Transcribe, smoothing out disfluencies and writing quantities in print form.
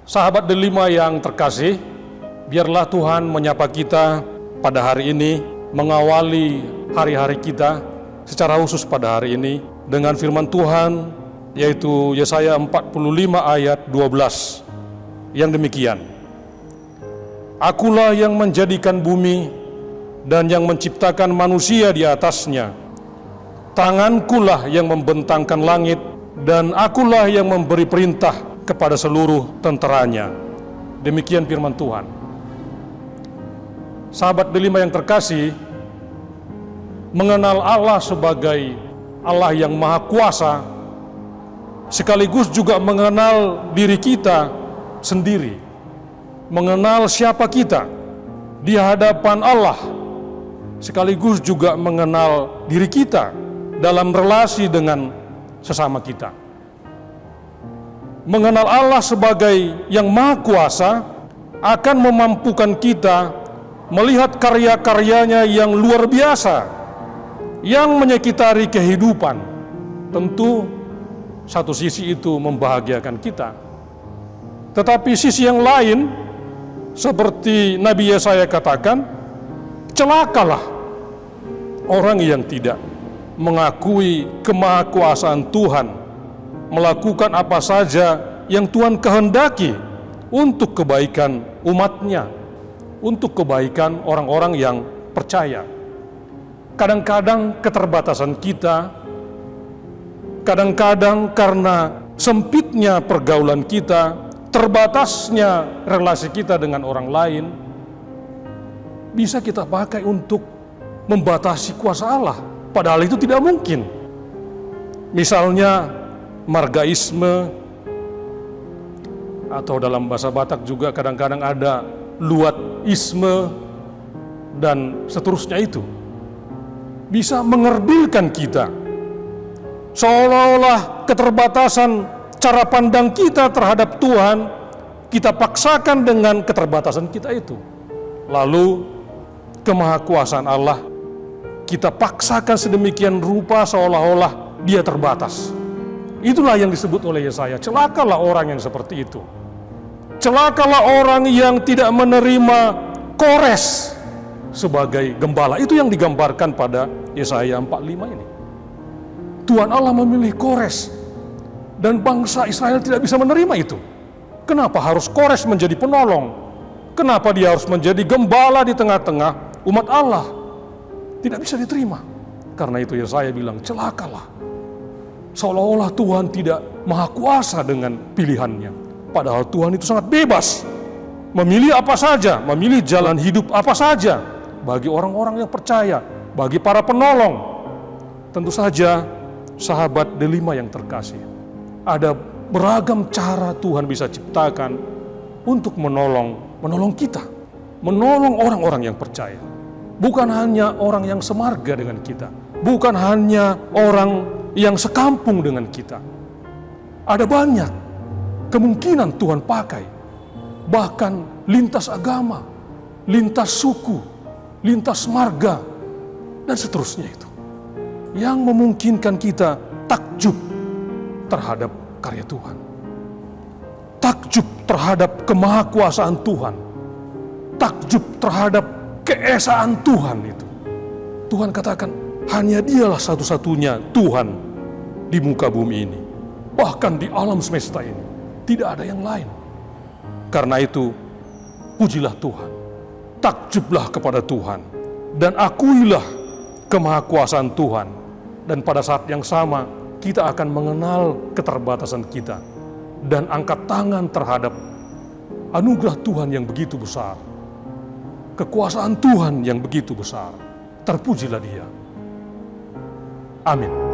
Sahabat delima yang terkasih, biarlah Tuhan menyapa kita pada hari ini, mengawali hari-hari kita secara khusus pada hari ini dengan firman Tuhan, yaitu Yesaya 45 ayat 12 yang demikian. Akulah yang menjadikan bumi dan yang menciptakan manusia di atasnya. Tangankulah yang membentangkan langit dan akulah yang memberi perintah kepada seluruh tenteranya. Demikian firman Tuhan. Sahabat delima yang terkasih, mengenal Allah sebagai Allah yang Maha Kuasa, sekaligus juga mengenal diri kita sendiri, mengenal siapa kita di hadapan Allah, sekaligus juga mengenal diri kita dalam relasi dengan sesama kita. Mengenal Allah sebagai yang Maha Kuasa akan memampukan kita melihat karya-karyanya yang luar biasa, yang menyekitari kehidupan. Tentu satu sisi itu membahagiakan kita. Tetapi sisi yang lain, seperti Nabi Yesaya katakan, celakalah orang yang tidak mengakui kemahakuasaan Tuhan, melakukan apa saja yang Tuhan kehendaki untuk kebaikan umatnya, untuk kebaikan orang-orang yang percaya. Kadang-kadang keterbatasan kita, kadang-kadang karena sempitnya pergaulan kita, terbatasnya relasi kita dengan orang lain, bisa kita pakai untuk membatasi kuasa Allah, padahal itu tidak mungkin. Misalnya margaisme, atau dalam bahasa Batak juga kadang-kadang ada luatisme, dan seterusnya itu bisa mengerdilkan kita, seolah-olah keterbatasan cara pandang kita terhadap Tuhan kita paksakan dengan keterbatasan kita itu. Lalu kemahakuasaan Allah kita paksakan sedemikian rupa seolah-olah dia terbatas. Itulah yang disebut oleh Yesaya, celakalah orang yang seperti itu. Celakalah orang yang tidak menerima Kores sebagai gembala. Itu yang digambarkan pada Yesaya 45 ini. Tuhan Allah memilih Kores, dan bangsa Israel tidak bisa menerima itu. Kenapa harus Kores menjadi penolong? Kenapa dia harus menjadi gembala di tengah-tengah umat Allah? Tidak bisa diterima. Karena itu Yesaya bilang, celakalah. Seolah-olah Tuhan tidak maha kuasa dengan pilihannya. Padahal Tuhan itu sangat bebas. Memilih apa saja, memilih jalan hidup apa saja. Bagi orang-orang yang percaya, bagi para penolong. Tentu saja, sahabat delima yang terkasih, ada beragam cara Tuhan bisa ciptakan untuk menolong kita. Menolong orang-orang yang percaya. Bukan hanya orang yang semarga dengan kita. Bukan hanya orang yang sekampung dengan kita. Ada banyak kemungkinan Tuhan pakai, bahkan lintas agama, lintas suku, lintas marga, dan seterusnya itu, yang memungkinkan kita takjub terhadap karya Tuhan, takjub terhadap kemahakuasaan Tuhan, takjub terhadap keesaan Tuhan itu. Tuhan katakan, hanya dialah satu-satunya Tuhan di muka bumi ini. Bahkan di alam semesta ini, tidak ada yang lain. Karena itu, pujilah Tuhan, takjublah kepada Tuhan, dan akuilah kemahakuasaan Tuhan. Dan pada saat yang sama, kita akan mengenal keterbatasan kita, dan angkat tangan terhadap anugerah Tuhan yang begitu besar, kekuasaan Tuhan yang begitu besar. Terpujilah Dia. Amin.